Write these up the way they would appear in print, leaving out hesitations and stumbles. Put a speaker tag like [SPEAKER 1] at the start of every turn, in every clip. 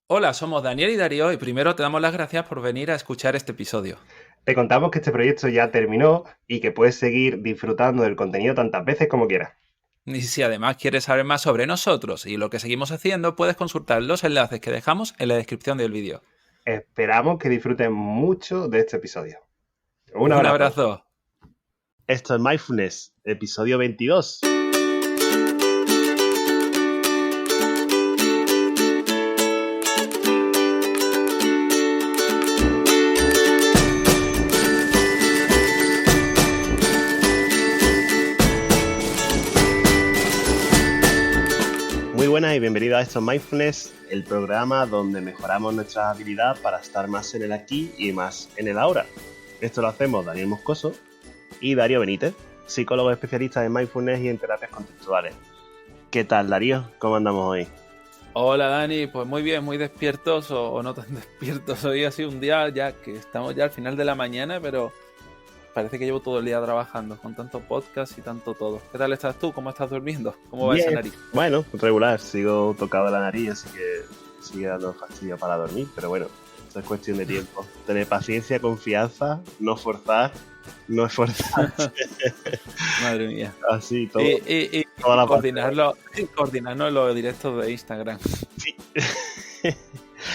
[SPEAKER 1] Hola, somos Daniel y Darío y primero te damos las gracias por venir a escuchar este episodio.
[SPEAKER 2] Te contamos que este proyecto ya terminó y que puedes seguir disfrutando del contenido tantas veces como quieras.
[SPEAKER 1] Y si además quieres saber más sobre nosotros y lo que seguimos haciendo, puedes consultar los enlaces que dejamos en la descripción del vídeo.
[SPEAKER 2] Esperamos que disfruten mucho de este episodio. Un
[SPEAKER 1] Un
[SPEAKER 2] abrazo.
[SPEAKER 1] abrazo.
[SPEAKER 2] Esto es Mindfulness, episodio 22. Muy buenas y bienvenidos a esto es Mindfulness, el programa donde mejoramos nuestras habilidades para estar más en el aquí y más en el ahora. Esto lo hacemos Daniel Moscoso y Darío Benítez, psicólogos especialistas en Mindfulness y en terapias contextuales. ¿Qué tal, Darío? ¿Cómo andamos hoy?
[SPEAKER 1] Hola Dani, pues muy bien, muy despiertos o no tan despiertos. Hoy ha sido un día ya que estamos ya al final de la mañana, pero parece que llevo todo el día trabajando con tanto podcast y tanto todo. ¿Qué tal estás tú? ¿Cómo estás durmiendo? ¿Cómo va esa
[SPEAKER 2] Bien,
[SPEAKER 1] nariz?
[SPEAKER 2] bueno, regular, sigo tocado la nariz, así que sigue dando fastidio para dormir, pero bueno, esto es cuestión de tiempo. Tener paciencia, confianza, no forzar, no esforzarse,
[SPEAKER 1] Madre mía.
[SPEAKER 2] así,
[SPEAKER 1] Y,
[SPEAKER 2] todo,
[SPEAKER 1] y, y,
[SPEAKER 2] toda
[SPEAKER 1] y
[SPEAKER 2] la parte.
[SPEAKER 1] coordinarnos los directos de Instagram.
[SPEAKER 2] Sí.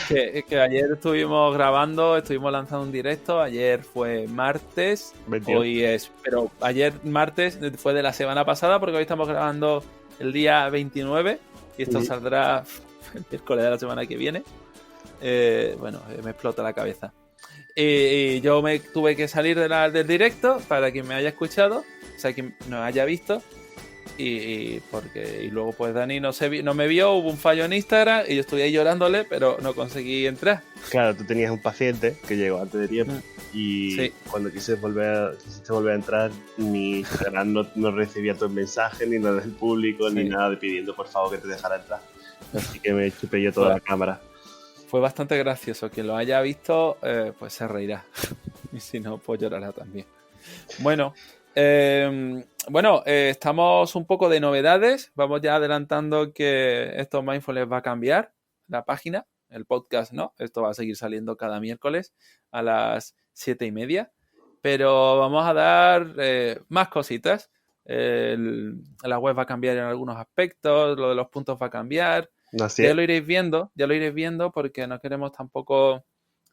[SPEAKER 1] Que ayer estuvimos grabando, estuvimos lanzando un directo, ayer fue martes,
[SPEAKER 2] 28.
[SPEAKER 1] hoy es, pero ayer martes fue de la semana pasada porque hoy estamos grabando el día 29 y esto
[SPEAKER 2] Ujú.
[SPEAKER 1] saldrá el miércoles de la semana que viene. Me explota la cabeza. Y yo me tuve que salir del directo para quien me haya escuchado, o sea, quien nos haya visto. Y luego pues Dani no me vio, hubo un fallo en Instagram y yo estuve ahí llorándole, pero no conseguí entrar.
[SPEAKER 2] Claro, tú tenías un paciente que llegó antes de tiempo
[SPEAKER 1] Mm,
[SPEAKER 2] y
[SPEAKER 1] Sí,
[SPEAKER 2] cuando quisiste volver a entrar, ni Instagram no recibía tus mensajes, ni nada del público, ni
[SPEAKER 1] sí.
[SPEAKER 2] nada de pidiendo por favor que te dejara entrar. Así que me chupé yo toda
[SPEAKER 1] Fue,
[SPEAKER 2] la cámara.
[SPEAKER 1] fue bastante gracioso. Quien lo haya visto, pues se reirá. Y si no, pues llorará también. Bueno, estamos un poco de novedades. Vamos ya adelantando que esto Mindfulness va a cambiar la página, el podcast, ¿no? Esto va a seguir saliendo cada miércoles a las 7:30. Pero vamos a dar más cositas. La web va a cambiar en algunos aspectos, lo de los puntos va a cambiar.
[SPEAKER 2] Así es.
[SPEAKER 1] Ya lo iréis viendo porque no queremos tampoco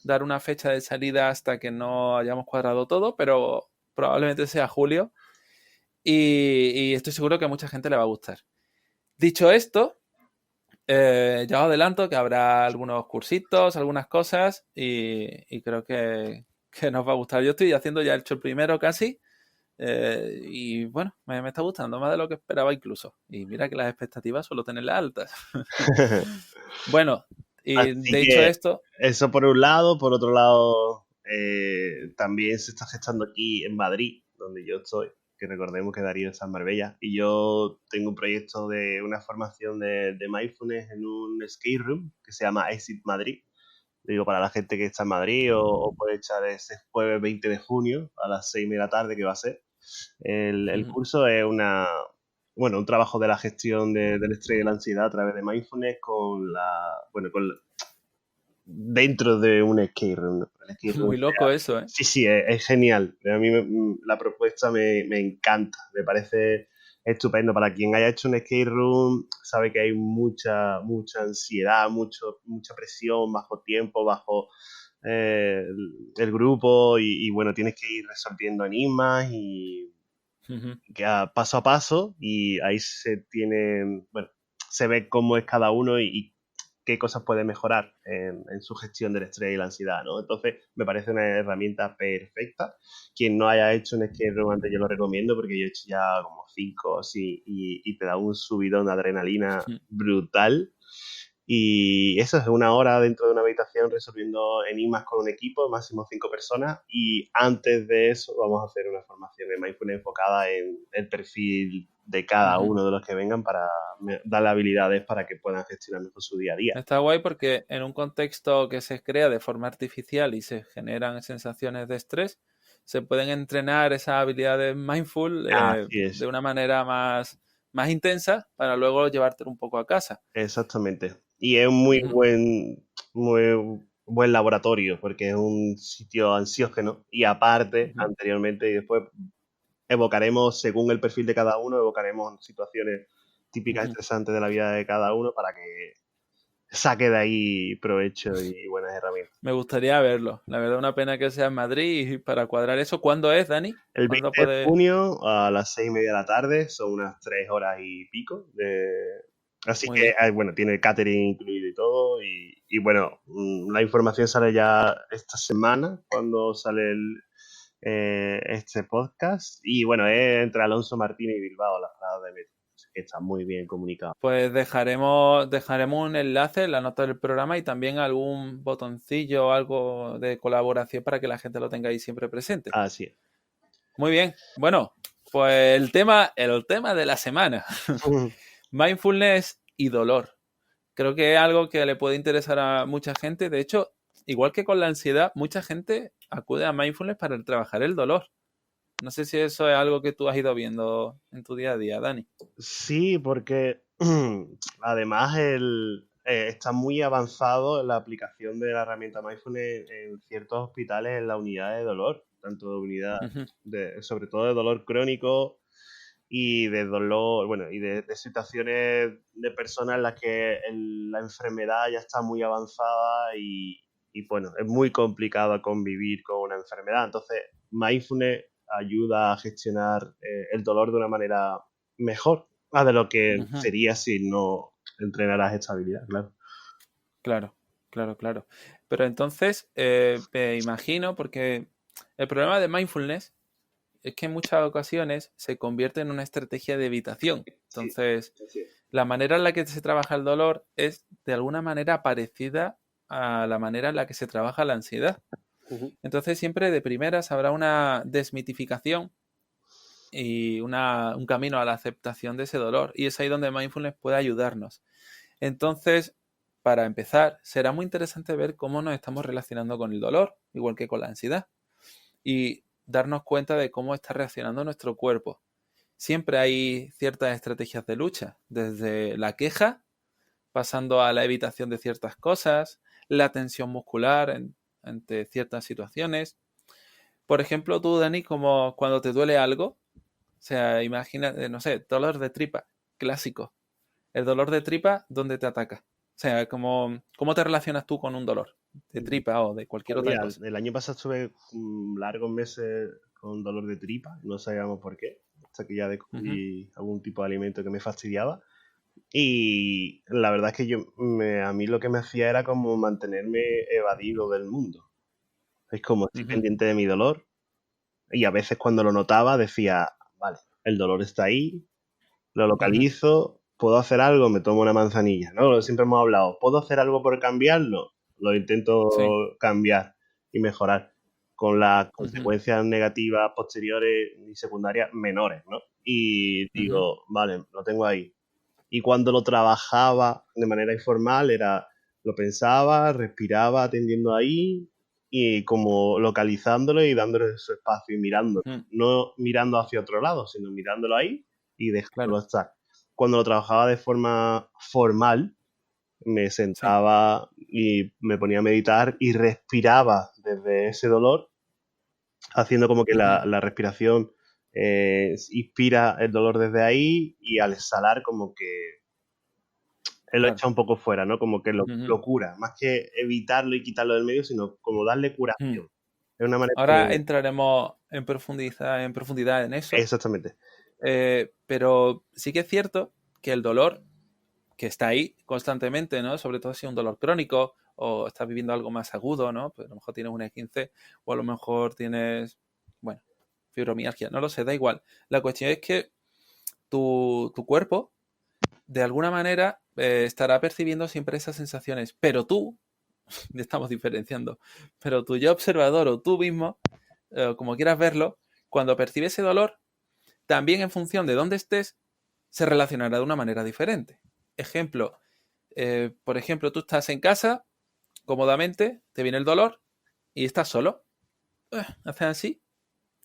[SPEAKER 1] dar una fecha de salida hasta que no hayamos cuadrado todo, pero probablemente sea julio y estoy seguro que a mucha gente le va a gustar. Dicho esto, ya os adelanto que habrá algunos cursitos, algunas cosas y creo que nos va a gustar. Yo estoy haciendo ya hecho el primero casi y bueno, me está gustando más de lo que esperaba incluso. Y mira que las expectativas suelo tenerlas altas. Bueno, y
[SPEAKER 2] Así
[SPEAKER 1] de hecho
[SPEAKER 2] que
[SPEAKER 1] esto,
[SPEAKER 2] eso por un lado, por otro lado, también se está gestando aquí en Madrid, donde yo estoy, que recordemos que Darío está en Marbella, y yo tengo un proyecto de una formación de mindfulness en un skate room que se llama Exit Madrid. Digo, para la gente que está en Madrid o puede echar ese jueves 20 de junio a las 6 de la tarde que va a ser. El
[SPEAKER 1] ujú,
[SPEAKER 2] curso es un trabajo de la gestión del estrés y de la ansiedad a través de mindfulness dentro de un skate room, ¿no? El skate room
[SPEAKER 1] muy loco eso, ¿eh?
[SPEAKER 2] sí, sí, es genial. A mí la propuesta me encanta, me parece estupendo. Para quien haya hecho un skate room, sabe que hay mucha ansiedad, mucha presión bajo tiempo, bajo el grupo y bueno, tienes que ir resolviendo enigmas y
[SPEAKER 1] Ujú.
[SPEAKER 2] que paso a paso y ahí bueno, se ve cómo es cada uno y qué cosas puede mejorar en su gestión del estrés y la ansiedad, ¿no? Entonces, me parece una herramienta perfecta. Quien no haya hecho un escape room antes, yo lo recomiendo porque yo he hecho ya como 5 así y te da un subidón de adrenalina brutal. Y eso es una hora dentro de una habitación resolviendo enigmas con un equipo, máximo 5 personas. Y antes de eso vamos a hacer una formación de mindfulness enfocada en el perfil de cada
[SPEAKER 1] Ujú.
[SPEAKER 2] uno de los que vengan para darle habilidades para que puedan gestionar mejor su día a día.
[SPEAKER 1] Está guay porque en un contexto que se crea de forma artificial y se generan sensaciones de estrés, se pueden entrenar esas habilidades mindful
[SPEAKER 2] Así
[SPEAKER 1] de
[SPEAKER 2] es,
[SPEAKER 1] una manera más intensa para luego llevártelo un poco a casa.
[SPEAKER 2] exactamente. Y es un muy
[SPEAKER 1] Ujú.
[SPEAKER 2] buen muy buen laboratorio porque es un sitio ansiógeno y aparte, anteriormente y después evocaremos, según el perfil de cada uno, evocaremos situaciones típicas estresantes de la vida de cada uno para que saque de ahí provecho y buenas herramientas.
[SPEAKER 1] Me gustaría verlo. La verdad, una pena que sea en Madrid y para cuadrar eso. ¿Cuándo es, Dani?
[SPEAKER 2] El
[SPEAKER 1] ¿Cuándo
[SPEAKER 2] 20 de
[SPEAKER 1] puede...?
[SPEAKER 2] junio a las 6:30 de la tarde, son unas 3 horas y pico. Así
[SPEAKER 1] Muy
[SPEAKER 2] que,
[SPEAKER 1] bien.
[SPEAKER 2] bueno, tiene catering incluido y todo. Y bueno, la información sale ya esta semana, cuando sale este podcast. Y bueno, es entre Alonso Martínez y Bilbao, las paradas de metro. Así que está muy bien comunicado.
[SPEAKER 1] Pues dejaremos un enlace en la nota del programa y también algún botoncillo o algo de colaboración para que la gente lo tenga ahí siempre presente.
[SPEAKER 2] Así es.
[SPEAKER 1] Muy bien. Bueno, pues el tema de la semana. Mindfulness y dolor. Creo que es algo que le puede interesar a mucha gente. De hecho, igual que con la ansiedad, mucha gente acude a mindfulness para trabajar el dolor. No sé si eso es algo que tú has ido viendo en tu día a día, Dani.
[SPEAKER 2] Sí, porque además está muy avanzado la aplicación de la herramienta Mindfulness en ciertos hospitales en la unidad de dolor, tanto de unidad,
[SPEAKER 1] Ujú,
[SPEAKER 2] sobre todo de dolor crónico y de dolor, bueno, y de situaciones de personas en las que la enfermedad ya está muy avanzada y bueno, es muy complicado convivir con una enfermedad. Entonces, Mindfulness ayuda a gestionar el dolor de una manera mejor de lo que
[SPEAKER 1] ujú.
[SPEAKER 2] sería si no entrenaras esta habilidad, claro.
[SPEAKER 1] Claro, claro, claro. Pero entonces, me imagino, porque el problema de mindfulness es que en muchas ocasiones se convierte en una estrategia de evitación.
[SPEAKER 2] Sí,
[SPEAKER 1] Entonces,
[SPEAKER 2] así es.
[SPEAKER 1] la manera en la que se trabaja el dolor es de alguna manera parecida a la manera en la que se trabaja la ansiedad.
[SPEAKER 2] Ujú.
[SPEAKER 1] Entonces, siempre de primeras habrá una desmitificación y un camino a la aceptación de ese dolor. Y es ahí donde mindfulness puede ayudarnos. Entonces, para empezar, será muy interesante ver cómo nos estamos relacionando con el dolor, igual que con la ansiedad, y darnos cuenta de cómo está reaccionando nuestro cuerpo. Siempre hay ciertas estrategias de lucha, desde la queja, pasando a la evitación de ciertas cosas, la tensión muscular ante ciertas situaciones. Por ejemplo, tú, Dani, como cuando te duele algo, o sea, imagina, no sé, dolor de tripa, clásico. El dolor de tripa, ¿dónde te ataca? O sea, ¿cómo te relacionas tú con un dolor de tripa o de cualquier
[SPEAKER 2] Pues
[SPEAKER 1] otra
[SPEAKER 2] mira,
[SPEAKER 1] cosa?
[SPEAKER 2] el año pasado estuve largos meses con dolor de tripa, no sabíamos por qué, hasta que ya
[SPEAKER 1] Ujú,
[SPEAKER 2] descubrí algún tipo de alimento que me fastidiaba. Y la verdad es que a mí lo que me hacía era como mantenerme evadido del mundo. Es como estoy
[SPEAKER 1] ujú,
[SPEAKER 2] pendiente de mi dolor y a veces cuando lo notaba decía, vale, el dolor está ahí, lo
[SPEAKER 1] ujú,
[SPEAKER 2] localizo, puedo hacer algo, me tomo una manzanilla, ¿no? Siempre hemos hablado, ¿puedo hacer algo por cambiarlo? Lo intento
[SPEAKER 1] sí,
[SPEAKER 2] cambiar y mejorar con las
[SPEAKER 1] ujú,
[SPEAKER 2] consecuencias negativas posteriores y secundarias menores, ¿no? Y
[SPEAKER 1] ujú,
[SPEAKER 2] digo, vale, lo tengo ahí. Y cuando lo trabajaba de manera informal lo pensaba, respiraba atendiendo ahí y como localizándolo y dándole su espacio y mirándolo.
[SPEAKER 1] ujú,
[SPEAKER 2] No mirando hacia otro lado, sino mirándolo ahí y dejándolo
[SPEAKER 1] claro,
[SPEAKER 2] estar. Cuando lo trabajaba de forma formal, me
[SPEAKER 1] sí,
[SPEAKER 2] sentaba y me ponía a meditar y respiraba desde ese dolor, haciendo como que
[SPEAKER 1] ujú,
[SPEAKER 2] la respiración inspira el dolor desde ahí y al exhalar como que él lo
[SPEAKER 1] claro.
[SPEAKER 2] echa un poco fuera, ¿no? Como que
[SPEAKER 1] Ujú,
[SPEAKER 2] lo cura, más que evitarlo y quitarlo del medio, sino como darle
[SPEAKER 1] ujú.
[SPEAKER 2] curación. Es una manera
[SPEAKER 1] Ahora
[SPEAKER 2] de...
[SPEAKER 1] entraremos en profundidad en eso,
[SPEAKER 2] Exactamente.
[SPEAKER 1] pero sí que es cierto que el dolor que está ahí constantemente, ¿no? Sobre todo si es un dolor crónico o estás viviendo algo más agudo, ¿no? Pues a lo mejor tienes un E15 o a lo mejor tienes, bueno, fibromialgia, no lo sé, da igual. La cuestión es que tu cuerpo, de alguna manera, estará percibiendo siempre esas sensaciones, pero tú, estamos diferenciando, pero tu yo observador o tú mismo, como quieras verlo, cuando percibes ese dolor, también en función de dónde estés, se relacionará de una manera diferente. Ejemplo, por ejemplo, tú estás en casa, cómodamente, te viene el dolor y estás solo. Haces así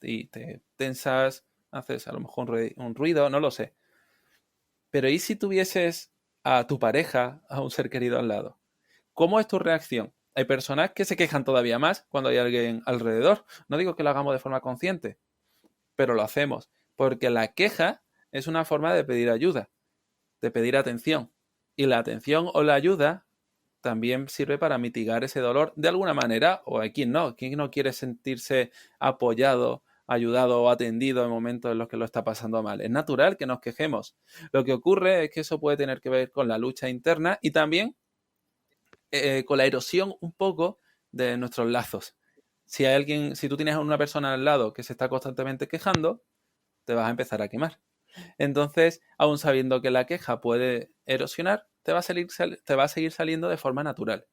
[SPEAKER 1] y te tensas, haces a lo mejor un ruido, no lo sé. Pero ¿y si tuvieses a tu pareja, a un ser querido al lado? ¿Cómo es tu reacción? Hay personas que se quejan todavía más cuando hay alguien alrededor. No digo que lo hagamos de forma consciente, pero lo hacemos. Porque la queja es una forma de pedir ayuda, de pedir atención. Y la atención o la ayuda también sirve para mitigar ese dolor de alguna manera, o hay quien no quiere sentirse apoyado, ayudado o atendido en momentos en los que lo está pasando mal. Es natural que nos quejemos. Lo que ocurre es que eso puede tener que ver con la lucha interna y también con la erosión un poco de nuestros lazos. Si tú tienes a una persona al lado que se está constantemente quejando, te vas a empezar a quemar. Entonces, aun sabiendo que la queja puede erosionar, te va a seguir saliendo de forma natural.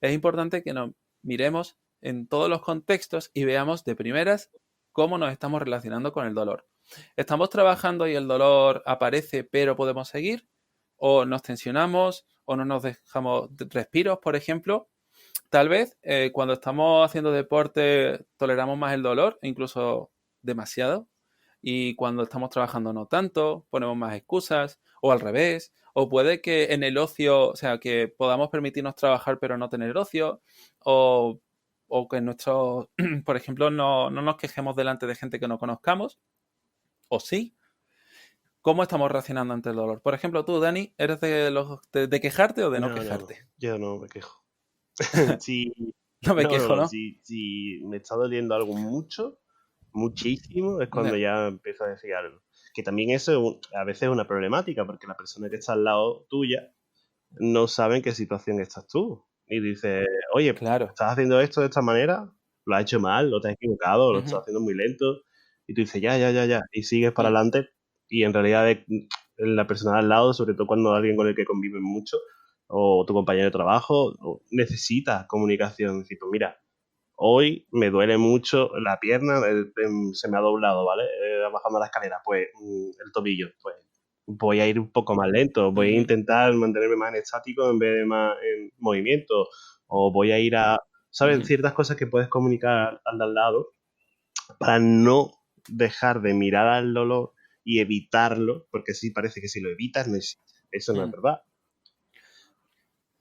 [SPEAKER 1] Es importante que nos miremos en todos los contextos y veamos de primeras cómo nos estamos relacionando con el dolor. ¿Estamos trabajando y el dolor aparece pero podemos seguir? ¿O nos tensionamos? ¿O no nos dejamos respiros, por ejemplo? Tal vez cuando estamos haciendo deporte toleramos más el dolor, incluso demasiado. Y cuando estamos trabajando no tanto, ponemos más excusas, o al revés. O puede que en el ocio, o sea, que podamos permitirnos trabajar pero no tener ocio. O que nuestro, por ejemplo, no nos quejemos delante de gente que no conozcamos. O sí. ¿Cómo estamos reaccionando ante el dolor? Por ejemplo, tú, Dani, ¿eres de quejarte o de no
[SPEAKER 2] No, no,
[SPEAKER 1] quejarte?
[SPEAKER 2] yo no me quejo. Sí,
[SPEAKER 1] No me
[SPEAKER 2] no,
[SPEAKER 1] quejo,
[SPEAKER 2] no,
[SPEAKER 1] ¿no?
[SPEAKER 2] si me está doliendo algo mucho, muchísimo, es cuando
[SPEAKER 1] No.
[SPEAKER 2] ya empiezo a decir algo. Que también eso es a veces es una problemática, porque la persona que está al lado tuya no sabe en qué situación estás tú. Y dice, oye,
[SPEAKER 1] Claro.
[SPEAKER 2] estás haciendo esto de esta manera, lo has hecho mal, lo te has equivocado, lo estás
[SPEAKER 1] Ujú.
[SPEAKER 2] haciendo muy lento. Y tú dices, ya, ya, ya, ya. Y sigues para
[SPEAKER 1] Y,
[SPEAKER 2] adelante. Y en realidad la persona de al lado, sobre todo cuando alguien con el que convives mucho, o tu compañero de trabajo, necesita comunicación. Decir, pues mira, hoy me duele mucho la pierna, se me ha doblado, ¿vale? Bajando la escalera, pues el tobillo, pues voy a ir un poco más lento, voy a
[SPEAKER 1] ujú,
[SPEAKER 2] intentar mantenerme más en estático en vez de más en movimiento, o voy a ir a, ¿sabes?
[SPEAKER 1] ujú,
[SPEAKER 2] Ciertas cosas que puedes comunicar al de al lado para no dejar de mirar al dolor y evitarlo, porque sí parece que si lo evitas no existe. Eso no es
[SPEAKER 1] ujú.
[SPEAKER 2] verdad.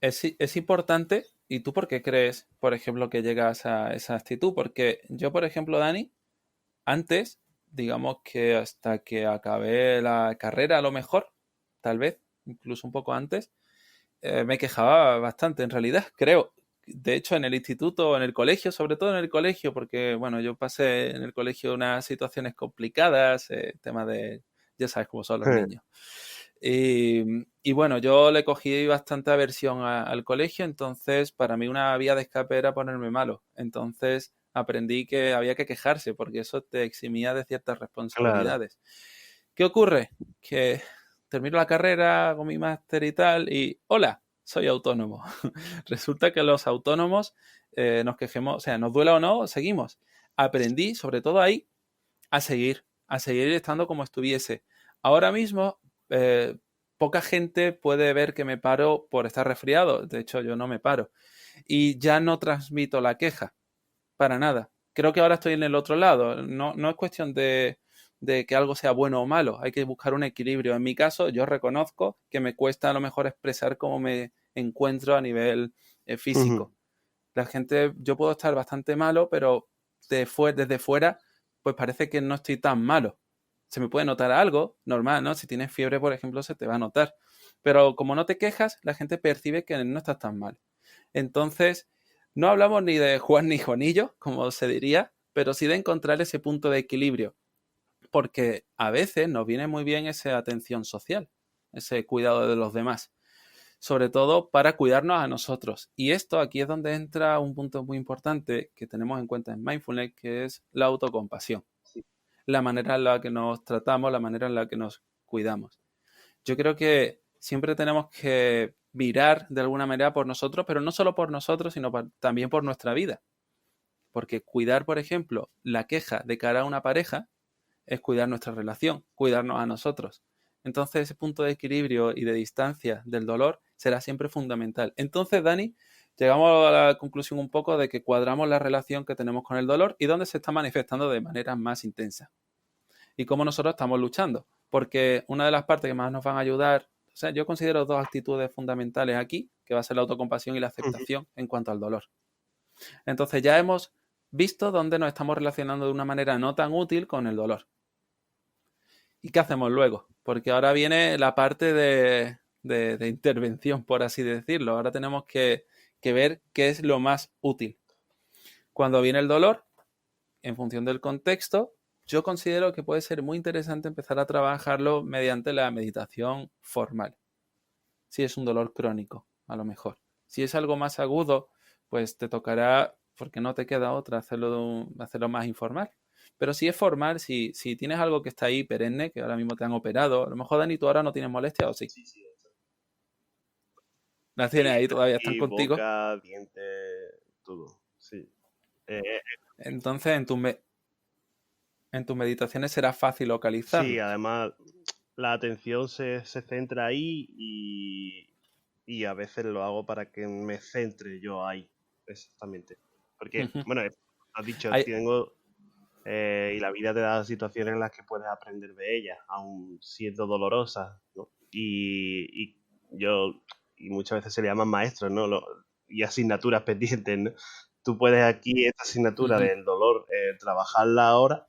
[SPEAKER 1] Es importante, ¿y tú por qué crees, por ejemplo, que llegas a esa actitud? Porque yo, por ejemplo, Dani, antes, digamos que hasta que acabé la carrera, a lo mejor, tal vez, incluso un poco antes, me quejaba bastante, en realidad, creo. De hecho, en el instituto, en el colegio, sobre todo en el colegio, porque, bueno, yo pasé en el colegio unas situaciones complicadas, tema de, ya sabes cómo son los niños. Y bueno, yo le cogí bastante aversión al colegio, entonces para mí una vía de escape era ponerme malo. Entonces aprendí que había que quejarse porque eso te eximía de ciertas
[SPEAKER 2] Claro,
[SPEAKER 1] responsabilidades. ¿Qué ocurre? Que termino la carrera, hago mi máster y tal, y hola, soy autónomo. Resulta que los autónomos nos quejemos, o sea, nos duela o no, seguimos. Aprendí, sobre todo ahí, a seguir estando como estuviese. Ahora mismo, eh, poca gente puede ver que me paro por estar resfriado. De hecho, yo no me paro. Y ya no transmito la queja, para nada. Creo que ahora estoy en el otro lado. No es cuestión de que algo sea bueno o malo. Hay que buscar un equilibrio. En mi caso, yo reconozco que me cuesta a lo mejor expresar cómo me encuentro a nivel
[SPEAKER 2] ujú,
[SPEAKER 1] físico. La gente, yo puedo estar bastante malo, pero desde fuera, pues parece que no estoy tan malo. Se me puede notar algo, normal, ¿no? Si tienes fiebre, por ejemplo, se te va a notar. Pero como no te quejas, la gente percibe que no estás tan mal. Entonces, no hablamos ni de Juan ni Juanillo, como se diría, pero sí de encontrar ese punto de equilibrio. Porque a veces nos viene muy bien esa atención social, ese cuidado de los demás, sobre todo para cuidarnos a nosotros. Y esto aquí es donde entra un punto muy importante que tenemos en cuenta en mindfulness, que es la autocompasión, la manera en la que nos tratamos, la manera en la que nos cuidamos. Yo creo que siempre tenemos que mirar de alguna manera por nosotros, pero no solo por nosotros, sino también por nuestra vida. Porque cuidar, por ejemplo, la queja de cara a una pareja es cuidar nuestra relación, cuidarnos a nosotros. Entonces ese punto de equilibrio y de distancia del dolor será siempre fundamental. Entonces, Dani, llegamos a la conclusión un poco de que cuadramos la relación que tenemos con el dolor y dónde se está manifestando de manera más intensa. Y cómo nosotros estamos luchando. Porque una de las partes que más nos van a ayudar O sea, yo considero dos actitudes fundamentales aquí, que va a ser la autocompasión y la aceptación en cuanto al dolor. Entonces ya hemos visto dónde nos estamos relacionando de una manera no tan útil con el dolor. ¿Y qué hacemos luego? Porque ahora viene la parte de intervención, por así decirlo. Ahora tenemos que ver qué es lo más útil. Cuando viene el dolor, en función del contexto, yo considero que puede ser muy interesante empezar a trabajarlo mediante la meditación formal. Si es un dolor crónico, a lo mejor. Si es algo más agudo, pues te tocará, porque no te queda otra, hacerlo más informal. Pero si es formal, si tienes algo que está ahí perenne, que ahora mismo te han operado, a lo mejor, Dani, tú ahora no tienes molestia, ¿o sí?
[SPEAKER 2] Sí, sí.
[SPEAKER 1] Las tienes ahí, todavía están
[SPEAKER 2] Y
[SPEAKER 1] contigo.
[SPEAKER 2] boca, dientes, todo. Sí.
[SPEAKER 1] Entonces, en tus meditaciones será fácil
[SPEAKER 2] Sí,
[SPEAKER 1] localizarlos.
[SPEAKER 2] además la atención se centra ahí y a veces lo hago para que me centre yo ahí, exactamente. Porque, bueno, has dicho,
[SPEAKER 1] Hay,
[SPEAKER 2] tengo, y la vida te da situaciones en las que puedes aprender de ellas, aun siendo dolorosas, ¿no? Y yo, y muchas veces se le llaman maestros, ¿no? Y asignaturas pendientes, ¿no? Tú puedes aquí esta asignatura del dolor, trabajarla ahora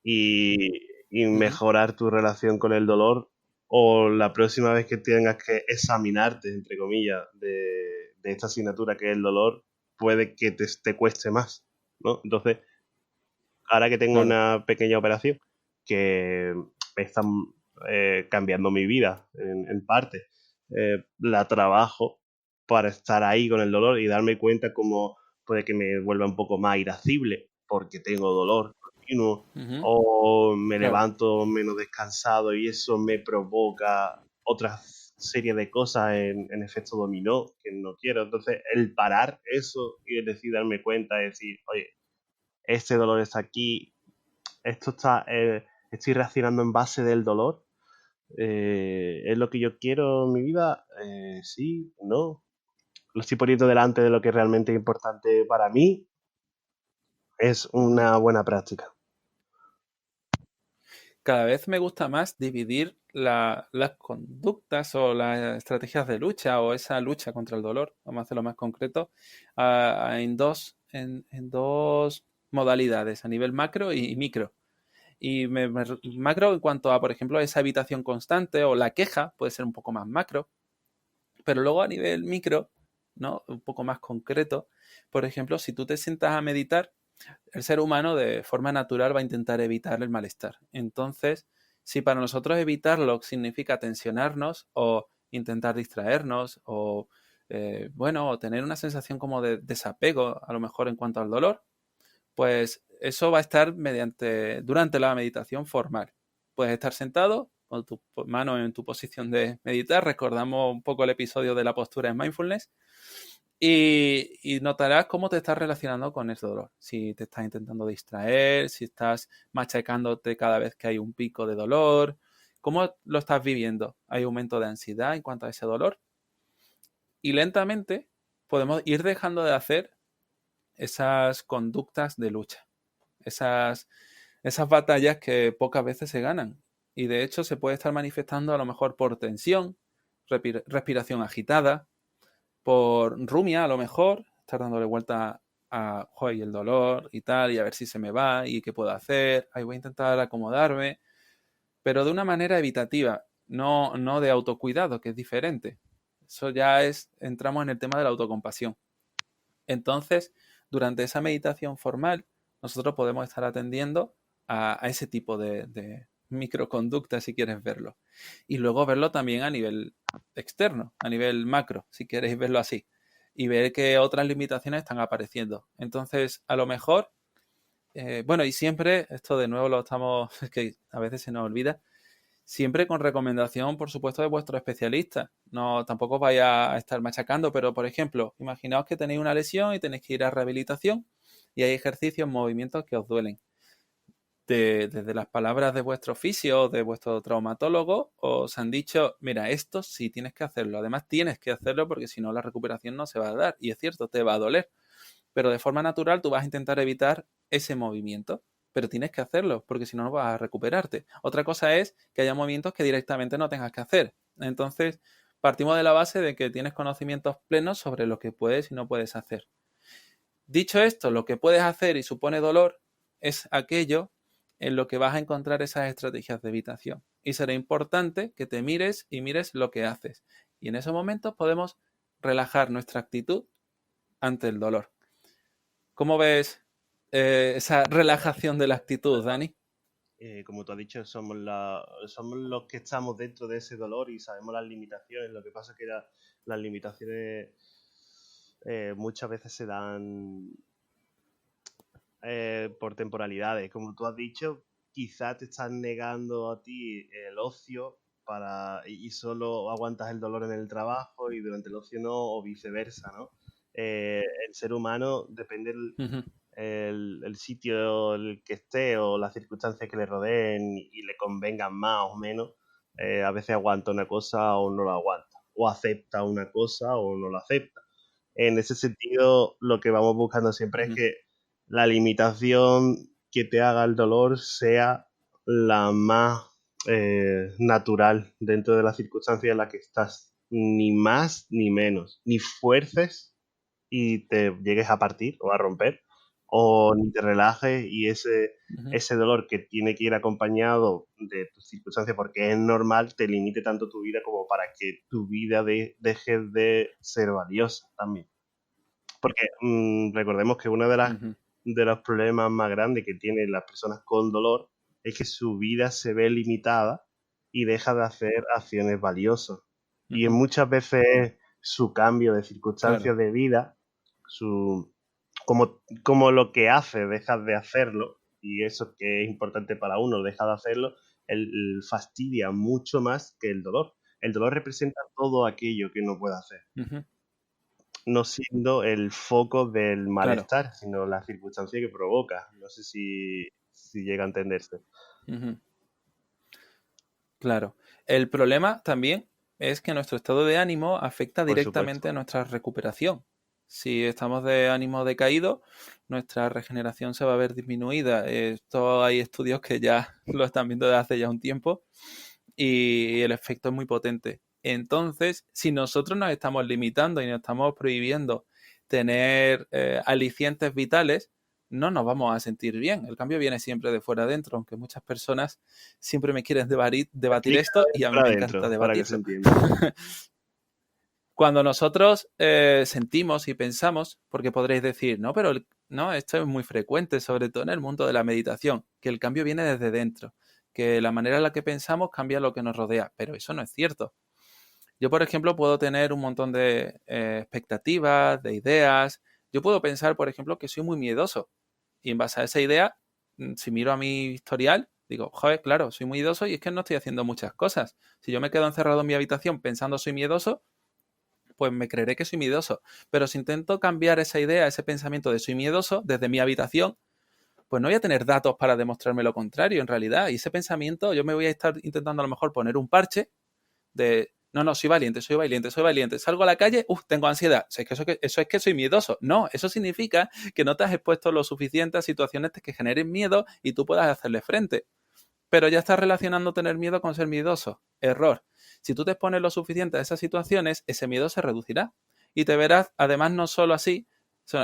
[SPEAKER 2] y mejorar tu relación con el dolor, o la próxima vez que tengas que examinarte, entre comillas, de esta asignatura que es el dolor, puede que te cueste más, ¿no? Entonces, ahora que tengo
[SPEAKER 1] claro.
[SPEAKER 2] una pequeña operación que me está cambiando mi vida en parte, la trabajo para estar ahí con el dolor y darme cuenta cómo puede que me vuelva un poco más irascible porque tengo dolor continuo, o me
[SPEAKER 1] Claro.
[SPEAKER 2] levanto menos descansado y eso me provoca otra serie de cosas en efecto dominó que no quiero. Entonces, el parar eso y decir, darme cuenta, decir, oye, este dolor está aquí, estoy reaccionando en base del dolor. ¿Es lo que yo quiero en mi vida? Sí, no. Lo estoy poniendo delante de lo que realmente es importante para mí. Es una buena práctica.
[SPEAKER 1] Cada vez me gusta más dividir las conductas o las estrategias de lucha o esa lucha contra el dolor, vamos a hacerlo más concreto, en dos modalidades, a nivel macro y micro. Y macro en cuanto a, por ejemplo, esa evitación constante o la queja, puede ser un poco más macro, pero luego a nivel micro, ¿no? Un poco más concreto, por ejemplo, si tú te sientas a meditar, el ser humano de forma natural va a intentar evitar el malestar. Entonces, si para nosotros evitarlo significa tensionarnos o intentar distraernos o, bueno, o tener una sensación como de desapego, a lo mejor en cuanto al dolor, pues eso va a estar durante la meditación formal. Puedes estar sentado con tu mano en tu posición de meditar. Recordamos un poco el episodio de la postura en mindfulness. Y notarás cómo te estás relacionando con ese dolor. Si te estás intentando distraer, si estás machacándote cada vez que hay un pico de dolor, cómo lo estás viviendo. ¿Hay aumento de ansiedad en cuanto a ese dolor? Y lentamente podemos ir dejando de hacer esas conductas de lucha, esas batallas que pocas veces se ganan. Y de hecho se puede estar manifestando a lo mejor por tensión, respiración agitada, por rumia a lo mejor, estar dándole vuelta a joder, el dolor y tal, y a ver si se me va y qué puedo hacer. Ahí voy a intentar acomodarme, pero de una manera evitativa, no de autocuidado, que es diferente. Eso ya entramos en el tema de la autocompasión. Entonces, durante esa meditación formal, nosotros podemos estar atendiendo a ese tipo de microconductas, si quieres verlo. Y luego verlo también a nivel externo, a nivel macro, si queréis verlo así. Y ver que otras limitaciones están apareciendo. Entonces, a lo mejor, bueno, y siempre, esto de nuevo lo estamos, es que a veces se nos olvida, siempre con recomendación, por supuesto, de vuestro especialista. No, tampoco vais a estar machacando, pero por ejemplo, imaginaos que tenéis una lesión y tenéis que ir a rehabilitación y hay ejercicios, movimientos que os duelen. Desde las palabras de vuestro fisio o de vuestro traumatólogo, os han dicho, mira, esto sí tienes que hacerlo. Además, tienes que hacerlo porque si no, la recuperación no se va a dar. Y es cierto, te va a doler. Pero de forma natural tú vas a intentar evitar ese movimiento, pero tienes que hacerlo porque si no, no vas a recuperarte. Otra cosa es que haya movimientos que directamente no tengas que hacer. Entonces, partimos de la base de que tienes conocimientos plenos sobre lo que puedes y no puedes hacer. Dicho esto, lo que puedes hacer y supone dolor es aquello en lo que vas a encontrar esas estrategias de evitación. Y será importante que te mires y mires lo que haces. Y en esos momentos podemos relajar nuestra actitud ante el dolor. ¿Cómo ves esa relajación de la actitud, Dani?
[SPEAKER 2] Como tú has dicho, somos los que estamos dentro de ese dolor y sabemos las limitaciones. Lo que pasa es que las limitaciones muchas veces se dan por temporalidades. Como tú has dicho, quizás te estás negando a ti el ocio y solo aguantas el dolor en el trabajo y durante el ocio no, o viceversa, ¿no? El ser humano depende
[SPEAKER 1] Uh-huh.
[SPEAKER 2] el sitio en el que esté o las circunstancias que le rodeen y le convengan más o menos, a veces aguanta una cosa o no la aguanta, o acepta una cosa o no la acepta. En ese sentido, lo que vamos buscando siempre es
[SPEAKER 1] Uh-huh.
[SPEAKER 2] que la limitación que te haga el dolor sea la más natural dentro de las circunstancias en las que estás, ni más ni menos, ni fuerces y te llegues a partir o a romper, o ni te relajes y
[SPEAKER 1] Uh-huh.
[SPEAKER 2] ese dolor que tiene que ir acompañado de tus circunstancias porque es normal, te limite tanto tu vida como para que tu vida deje de ser valiosa también. Porque recordemos que uno
[SPEAKER 1] Uh-huh.
[SPEAKER 2] de los problemas más grandes que tienen las personas con dolor es que su vida se ve limitada y deja de hacer acciones valiosas. Y
[SPEAKER 1] Uh-huh.
[SPEAKER 2] muchas veces su cambio de
[SPEAKER 1] Claro.
[SPEAKER 2] circunstancias de vida, su, como lo que hace, deja de hacerlo, y eso que es importante para uno, deja de hacerlo, el fastidia mucho más que el dolor. El dolor representa todo aquello que no puede hacer,
[SPEAKER 1] Uh-huh.
[SPEAKER 2] no siendo el foco del
[SPEAKER 1] Claro.
[SPEAKER 2] malestar, sino la circunstancia que provoca. No sé si llega a entenderse.
[SPEAKER 1] Uh-huh. Claro. El problema también es que nuestro estado de ánimo afecta
[SPEAKER 2] Por
[SPEAKER 1] directamente
[SPEAKER 2] supuesto.
[SPEAKER 1] a nuestra recuperación. Si estamos de ánimo decaído, nuestra regeneración se va a ver disminuida. Esto hay estudios que ya lo están viendo desde hace ya un tiempo y el efecto es muy potente. Entonces, si nosotros nos estamos limitando y nos estamos prohibiendo tener alicientes vitales, no nos vamos a sentir bien. El cambio viene siempre de fuera adentro, aunque muchas personas siempre me quieren debatir
[SPEAKER 2] Explica
[SPEAKER 1] esto
[SPEAKER 2] de
[SPEAKER 1] y a mí
[SPEAKER 2] para
[SPEAKER 1] me encanta
[SPEAKER 2] adentro, para que se
[SPEAKER 1] debatirlo.
[SPEAKER 2] entienda.
[SPEAKER 1] Cuando nosotros sentimos y pensamos, porque podréis decir, no, pero no, esto es muy frecuente, sobre todo en el mundo de la meditación, que el cambio viene desde dentro, que la manera en la que pensamos cambia lo que nos rodea, pero eso no es cierto. Yo, por ejemplo, puedo tener un montón de expectativas, de ideas. Yo puedo pensar, por ejemplo, que soy muy miedoso. Y en base a esa idea, si miro a mi historial, digo, joder, claro, soy muy miedoso y es que no estoy haciendo muchas cosas. Si yo me quedo encerrado en mi habitación pensando soy miedoso, pues me creeré que soy miedoso. Pero si intento cambiar esa idea, ese pensamiento de soy miedoso desde mi habitación, pues no voy a tener datos para demostrarme lo contrario en realidad. Y ese pensamiento yo me voy a estar intentando a lo mejor poner un parche de, no, no, soy valiente, soy valiente, soy valiente. Salgo a la calle, tengo ansiedad. O sea, es que eso es que soy miedoso. No, eso significa que no te has expuesto lo suficiente a situaciones que generen miedo y tú puedas hacerle frente. Pero ya estás relacionando tener miedo con ser miedoso. Error. Si tú te expones lo suficiente a esas situaciones, ese miedo se reducirá. Y te verás, además, no solo así,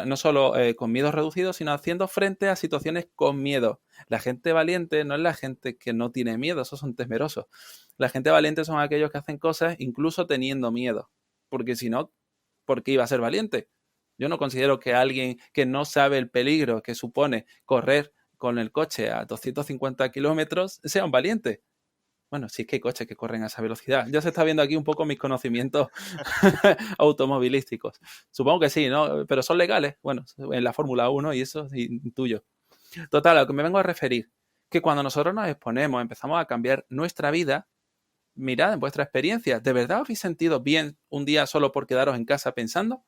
[SPEAKER 1] no solo con miedo reducido, sino haciendo frente a situaciones con miedo. La gente valiente no es la gente que no tiene miedo, esos son temerosos. La gente valiente son aquellos que hacen cosas incluso teniendo miedo. Porque si no, ¿por qué iba a ser valiente? Yo no considero que alguien que no sabe el peligro que supone correr con el coche a 250 kilómetros sea un valiente. Bueno, sí es que hay coches que corren a esa velocidad. Ya se está viendo aquí un poco mis conocimientos automovilísticos. Supongo que sí, ¿no? Pero son legales. Bueno, en la Fórmula 1 y eso intuyo. Total, a lo que me vengo a referir, que cuando nosotros nos exponemos, empezamos a cambiar nuestra vida, mirad en vuestra experiencia, ¿de verdad os habéis sentido bien un día solo por quedaros en casa pensando?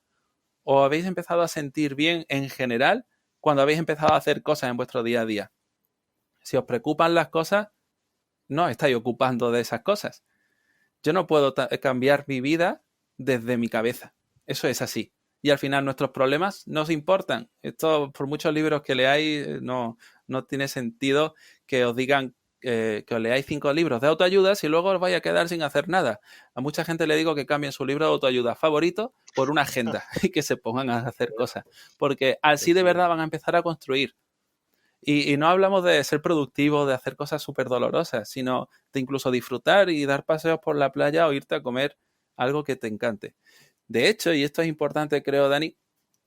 [SPEAKER 1] ¿O habéis empezado a sentir bien en general cuando habéis empezado a hacer cosas en vuestro día a día? Si os preocupan las cosas, no estáis ocupando de esas cosas. Yo no puedo cambiar mi vida desde mi cabeza. Eso es así. Y al final nuestros problemas no os importan. Esto, por muchos libros que leáis, no tiene sentido que os digan que os leáis 5 libros de autoayuda si luego os vais a quedar sin hacer nada. A mucha gente le digo que cambien su libro de autoayuda favorito por una agenda y que se pongan a hacer cosas, porque así de verdad van a empezar a construir. Y no hablamos de ser productivo, de hacer cosas súper dolorosas, sino de incluso disfrutar y dar paseos por la playa o irte a comer algo que te encante. De hecho, y esto es importante, creo, Dani,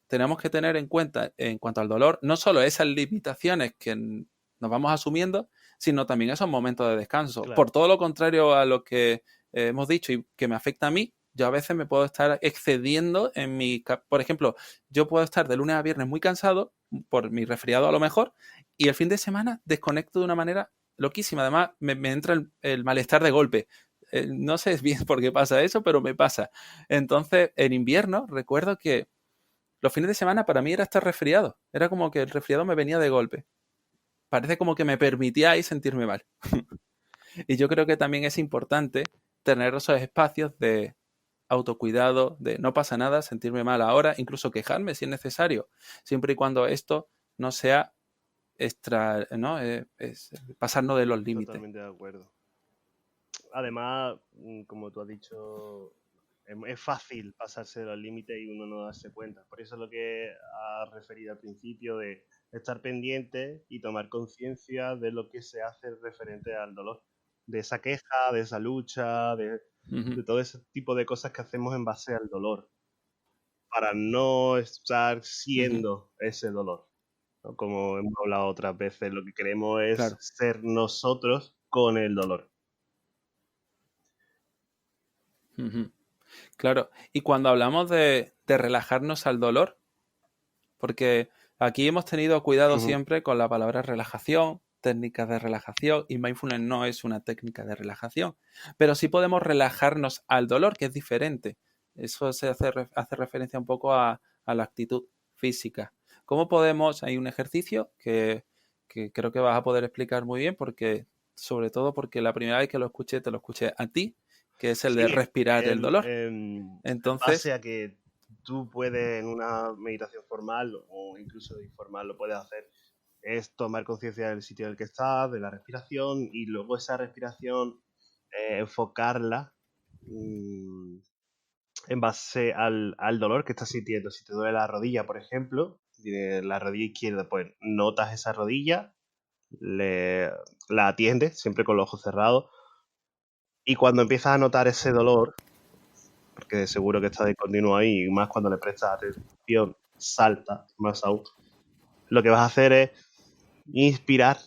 [SPEAKER 1] tenemos que tener en cuenta, en cuanto al dolor, no solo esas limitaciones que nos vamos asumiendo, sino también esos momentos de descanso.
[SPEAKER 2] Claro.
[SPEAKER 1] Por todo lo contrario a lo que hemos dicho y que me afecta a mí, yo a veces me puedo estar excediendo en mi... Por ejemplo, yo puedo estar de lunes a viernes muy cansado, por mi resfriado a lo mejor, y el fin de semana desconecto de una manera loquísima. Además, me entra el malestar de golpe. No sé bien por qué pasa eso, pero me pasa. Entonces, en invierno, recuerdo que los fines de semana para mí era estar resfriado. Era como que el resfriado me venía de golpe. Parece como que me permitía ahí sentirme mal. Y yo creo que también es importante tener esos espacios de autocuidado, de no pasa nada, sentirme mal ahora, incluso quejarme si es necesario, siempre y cuando esto no sea ¿no? Es pasarnos de los límites.
[SPEAKER 2] Totalmente de acuerdo. Además, como tú has dicho, es fácil pasarse de los límites y uno no darse cuenta. Por eso es lo que has referido al principio de estar pendiente y tomar conciencia de lo que se hace referente al dolor. De esa queja, de esa lucha, de todo ese tipo de cosas que hacemos en base al dolor. Para no estar siendo ese dolor, ¿no? Como hemos hablado otras veces, lo que queremos es
[SPEAKER 1] Claro.
[SPEAKER 2] ser nosotros con el dolor.
[SPEAKER 1] Claro, y cuando hablamos de relajarnos al dolor, porque aquí hemos tenido cuidado siempre con la palabra relajación, técnicas de relajación, y mindfulness no es una técnica de relajación, pero sí podemos relajarnos al dolor, que es diferente. Eso se hace referencia un poco a la actitud física. ¿Cómo podemos? Hay un ejercicio que creo que vas a poder explicar muy bien, porque sobre todo porque la primera vez que lo escuché, te lo escuché a ti, que es el de
[SPEAKER 2] Sí,
[SPEAKER 1] respirar el dolor.
[SPEAKER 2] en base
[SPEAKER 1] Entonces,
[SPEAKER 2] a que tú puedes en una meditación formal o incluso informal lo puedes hacer, es tomar conciencia del sitio en el que estás, de la respiración y luego esa respiración enfocarla en base al dolor que estás sintiendo. Si te duele la rodilla, por ejemplo, la rodilla izquierda, pues notas esa rodilla, la atiendes siempre con los ojos cerrados y cuando empiezas a notar ese dolor, porque seguro que está de continuo ahí, y más cuando le prestas atención, salta más aún. Lo que vas a hacer es inspirar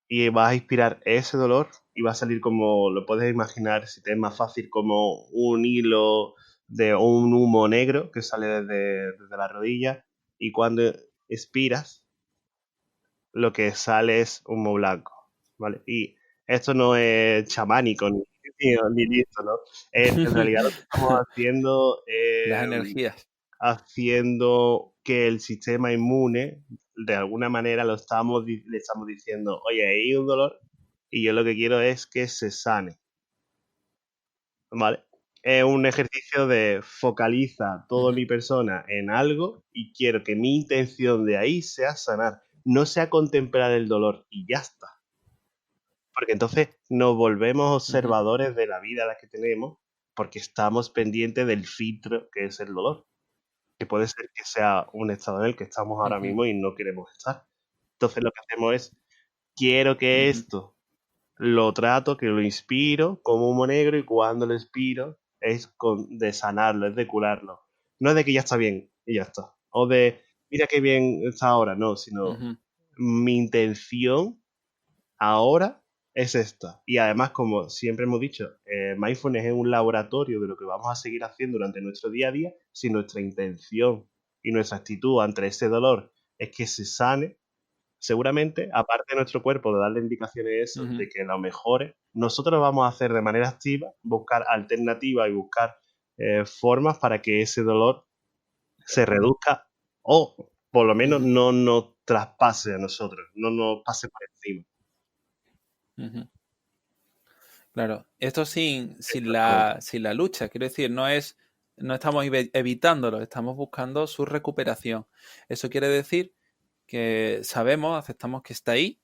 [SPEAKER 2] y vas a inspirar ese dolor y va a salir como, lo puedes imaginar, si te es más fácil, como un hilo de un humo negro que sale desde la rodilla y cuando expiras, lo que sale es humo blanco, ¿vale? Y esto no es chamánico ni listo, ¿no? En realidad lo que estamos haciendo
[SPEAKER 1] las energías.
[SPEAKER 2] haciendo que el sistema inmune, de alguna manera, le estamos diciendo, oye, hay un dolor y yo lo que quiero es que se sane, ¿vale? Es un ejercicio de focaliza toda mi persona en algo y quiero que mi intención de ahí sea sanar, no sea contemplar el dolor y ya está. Porque entonces nos volvemos observadores de la vida la que tenemos porque estamos pendientes del filtro que es el dolor. Que puede ser que sea un estado en el que estamos ahora mismo y no queremos estar. Entonces lo que hacemos es, quiero que esto lo trato, que lo inspiro como humo negro y cuando lo expiro es de sanarlo, es de curarlo. No es de que ya está bien y ya está. O de, mira qué bien está ahora, no, sino mi intención ahora es esta. Y además, como siempre hemos dicho, Mindfulness es un laboratorio de lo que vamos a seguir haciendo durante nuestro día a día. Si nuestra intención y nuestra actitud ante ese dolor es que se sane, seguramente, aparte de nuestro cuerpo de darle indicaciones eso, de que lo mejore, nosotros lo vamos a hacer de manera activa, buscar alternativas y buscar formas para que ese dolor se reduzca o por lo menos no nos traspase a nosotros, no nos pase por encima.
[SPEAKER 1] Claro, esto sin la lucha, quiero decir, no estamos evitándolo, estamos buscando su recuperación. Eso quiere decir que sabemos, aceptamos que está ahí,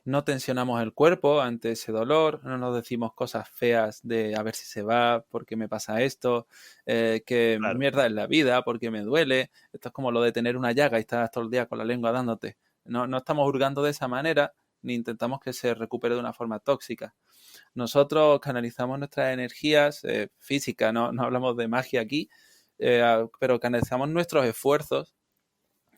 [SPEAKER 1] no tensionamos el cuerpo ante ese dolor, no nos decimos cosas feas de a ver si se va, porque me pasa esto, que
[SPEAKER 2] Claro.
[SPEAKER 1] mierda es la vida, porque me duele. Esto es como lo de tener una llaga y estar todo el día con la lengua dándote. No estamos hurgando de esa manera, ni intentamos que se recupere de una forma tóxica. Nosotros canalizamos nuestras energías físicas, no hablamos de magia aquí, pero canalizamos nuestros esfuerzos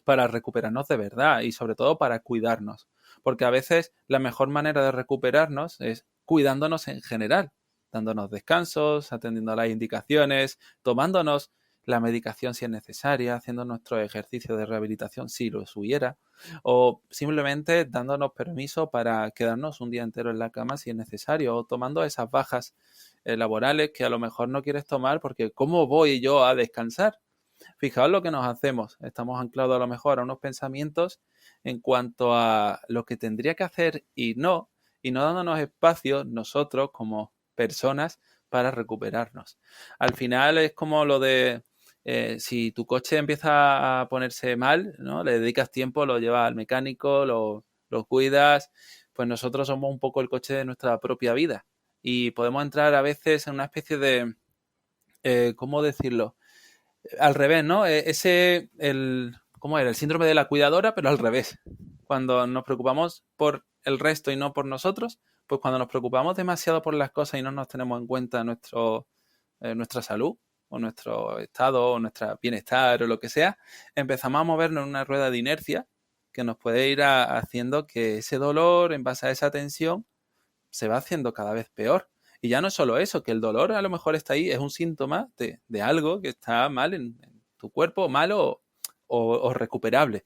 [SPEAKER 1] para recuperarnos de verdad y sobre todo para cuidarnos. Porque a veces la mejor manera de recuperarnos es cuidándonos en general, dándonos descansos, atendiendo a las indicaciones, tomándonos la medicación si es necesaria, haciendo nuestro ejercicio de rehabilitación si lo hubiera, o simplemente dándonos permiso para quedarnos un día entero en la cama si es necesario, o tomando esas bajas laborales que a lo mejor no quieres tomar porque ¿cómo voy yo a descansar? Fijaos lo que nos hacemos. Estamos anclados a lo mejor a unos pensamientos en cuanto a lo que tendría que hacer y no dándonos espacio nosotros como personas para recuperarnos. Al final es como lo de si tu coche empieza a ponerse mal, ¿no? Le dedicas tiempo, lo llevas al mecánico, lo cuidas, pues nosotros somos un poco el coche de nuestra propia vida y podemos entrar a veces en una especie de, ¿cómo decirlo? Al revés, ¿no? ¿Cómo era? El síndrome de la cuidadora, pero al revés. Cuando nos preocupamos por el resto y no por nosotros, pues cuando nos preocupamos demasiado por las cosas y no nos tenemos en cuenta nuestra salud o nuestro estado o nuestro bienestar o lo que sea, empezamos a movernos en una rueda de inercia que nos puede ir haciendo que ese dolor, en base a esa tensión, se va haciendo cada vez peor. Y ya no es solo eso, que el dolor a lo mejor está ahí, es un síntoma de algo que está mal en tu cuerpo, malo o recuperable.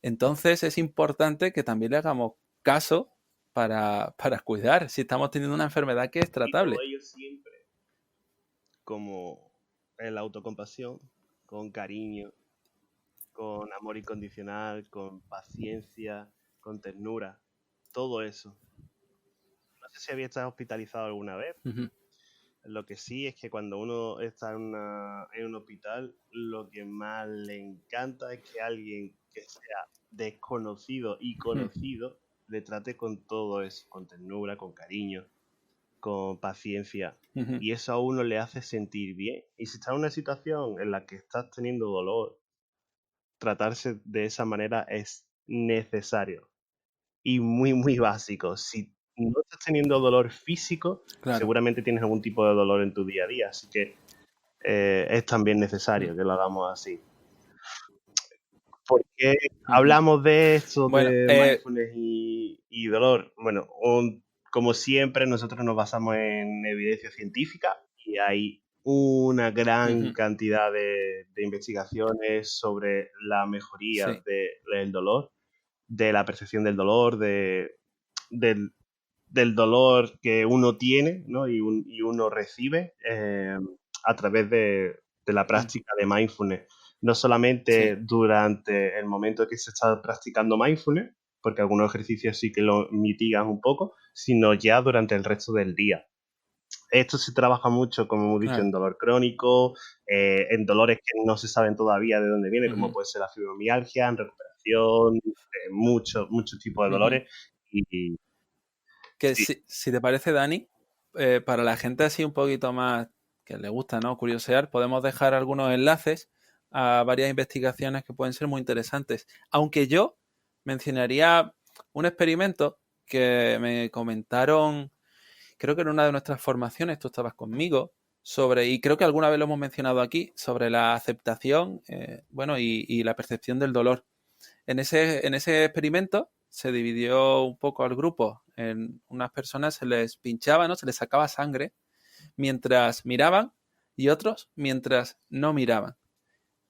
[SPEAKER 1] Entonces es importante que también le hagamos caso para cuidar si estamos teniendo una enfermedad que es
[SPEAKER 2] Y todo
[SPEAKER 1] tratable.
[SPEAKER 2] ello siempre como en la autocompasión, con cariño, con amor incondicional, con paciencia, con ternura, todo eso. No sé si había estado hospitalizado alguna vez.
[SPEAKER 1] Ujú.
[SPEAKER 2] Lo que sí es que cuando uno está en un hospital, lo que más le encanta es que alguien que sea desconocido y conocido le trate con todo eso, con ternura, con cariño, con paciencia.
[SPEAKER 1] Ujú.
[SPEAKER 2] Y eso a uno le hace sentir bien. Y si estás en una situación en la que estás teniendo dolor, tratarse de esa manera es necesario y muy, muy básico. Si no estás teniendo dolor físico,
[SPEAKER 1] Claro.
[SPEAKER 2] seguramente tienes algún tipo de dolor en tu día a día, así que es también necesario que lo hagamos así. ¿Por qué
[SPEAKER 1] Ujú.
[SPEAKER 2] hablamos de esto
[SPEAKER 1] Bueno,
[SPEAKER 2] de mindfulness y dolor? Bueno, como siempre, nosotros nos basamos en evidencia científica y hay una gran
[SPEAKER 1] ujú,
[SPEAKER 2] cantidad de investigaciones sobre la mejoría
[SPEAKER 1] sí,
[SPEAKER 2] del dolor, de la percepción del dolor, del, del dolor que uno tiene, ¿no? Y uno recibe a través de la
[SPEAKER 1] mm,
[SPEAKER 2] práctica de mindfulness. No solamente
[SPEAKER 1] sí,
[SPEAKER 2] durante el momento que se está practicando mindfulness, porque algunos ejercicios sí que lo mitigan un poco, sino ya durante el resto del día. Esto se trabaja mucho, como hemos dicho, en
[SPEAKER 1] claro.
[SPEAKER 2] dolor crónico, en dolores que no se saben todavía de dónde viene, como
[SPEAKER 1] Ujú,
[SPEAKER 2] puede ser la fibromialgia, en recuperación, muchos tipos de
[SPEAKER 1] ujú.
[SPEAKER 2] dolores. Y
[SPEAKER 1] Que
[SPEAKER 2] sí,
[SPEAKER 1] si te parece, Dani, para la gente así un poquito más que le gusta, ¿no? Curiosear, podemos dejar algunos enlaces a varias investigaciones que pueden ser muy interesantes. Aunque yo mencionaría un experimento que me comentaron, creo que en una de nuestras formaciones, tú estabas conmigo, sobre, y creo que alguna vez lo hemos mencionado aquí, sobre la aceptación, bueno, y la percepción del dolor. En ese experimento se dividió un poco al grupo. En unas personas se les pinchaba, ¿no? Se les sacaba sangre mientras miraban y otros mientras no miraban.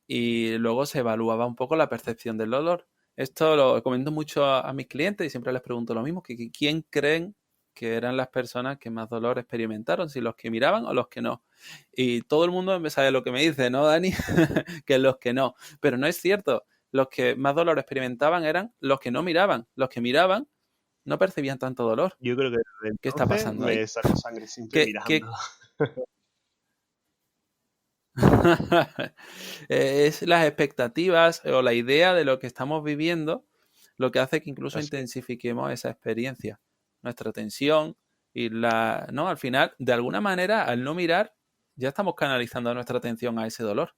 [SPEAKER 1] Y luego se evaluaba un poco la percepción del dolor. Esto lo comento mucho a mis clientes y siempre les pregunto lo mismo, que quién creen que eran las personas que más dolor experimentaron, si los que miraban o los que no. Y todo el mundo me sabe lo que me dice, ¿no, Dani? Que los que no. Pero no es cierto. Los que más dolor experimentaban eran los que no miraban. Los que miraban no percibían tanto dolor.
[SPEAKER 2] yo creo que desde
[SPEAKER 1] ¿Qué está
[SPEAKER 2] entonces
[SPEAKER 1] pasando ahí?
[SPEAKER 2] me saco sangre siempre
[SPEAKER 1] ¿Qué,
[SPEAKER 2] mirando.
[SPEAKER 1] qué... Es las expectativas o la idea de lo que estamos viviendo lo que hace que incluso
[SPEAKER 2] Así.
[SPEAKER 1] intensifiquemos esa experiencia, nuestra tensión y ¿no? Al final, de alguna manera, al no mirar, ya estamos canalizando nuestra atención a ese dolor.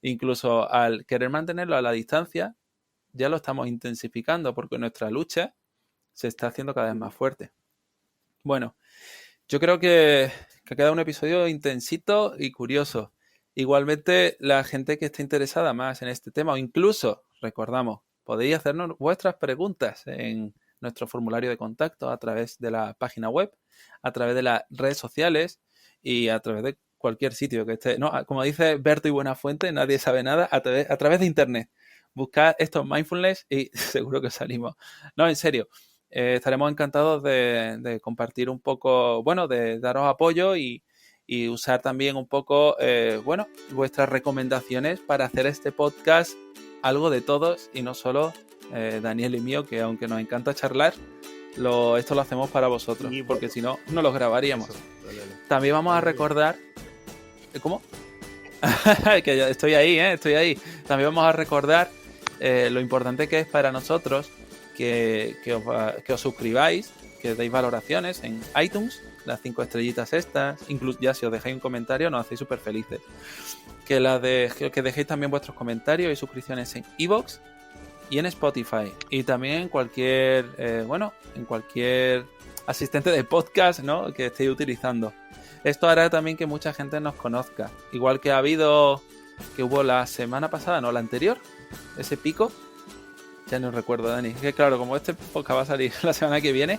[SPEAKER 1] Incluso al querer mantenerlo a la distancia, ya lo estamos intensificando porque nuestra lucha se está haciendo cada vez más fuerte. Bueno, yo creo que ha quedado un episodio intensito y curioso. Igualmente, la gente que esté interesada más en este tema, o incluso, recordamos, podéis hacernos vuestras preguntas en nuestro formulario de contacto a través de la página web, a través de las redes sociales y a través de cualquier sitio que esté. No, como dice Berto y Buenafuente, nadie sabe nada, a través de internet. Buscad estos mindfulness y seguro que salimos. No, en serio. Estaremos encantados de compartir un poco, bueno, de daros apoyo y usar también un poco, bueno, vuestras recomendaciones para hacer este podcast algo de todos y no solo Daniel y mío, que aunque nos encanta charlar, esto lo hacemos para vosotros,
[SPEAKER 2] Y
[SPEAKER 1] porque si no, no los grabaríamos.
[SPEAKER 2] Eso, vale.
[SPEAKER 1] También vamos a recordar... ¿Cómo? Que ya estoy ahí, estoy ahí. También vamos a recordar lo importante que es para nosotros que os suscribáis, que deis valoraciones en iTunes, las 5 estrellitas estas, incluso ya si os dejáis un comentario nos hacéis súper felices. Que dejéis también vuestros comentarios y suscripciones en iVoox y en Spotify. Y también en cualquier, en cualquier asistente de podcast, ¿no?, que estéis utilizando. Esto hará también que mucha gente nos conozca. Igual que hubo la semana pasada, no, la anterior, ese pico. Ya no recuerdo, Dani. Que claro, como este podcast va a salir la semana que viene,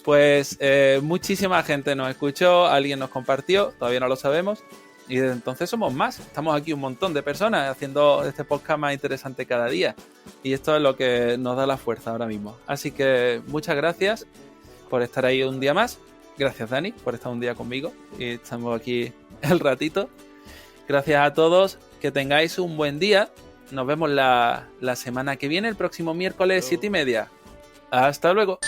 [SPEAKER 1] pues muchísima gente nos escuchó, alguien nos compartió, todavía no lo sabemos. Y desde entonces somos más. Estamos aquí un montón de personas haciendo este podcast más interesante cada día. Y esto es lo que nos da la fuerza ahora mismo. Así que muchas gracias por estar ahí un día más. Gracias, Dani, por estar un día conmigo. Y estamos aquí el ratito. Gracias a todos. Que tengáis un buen día. Nos vemos la semana que viene, el próximo miércoles 7:30. Hasta luego.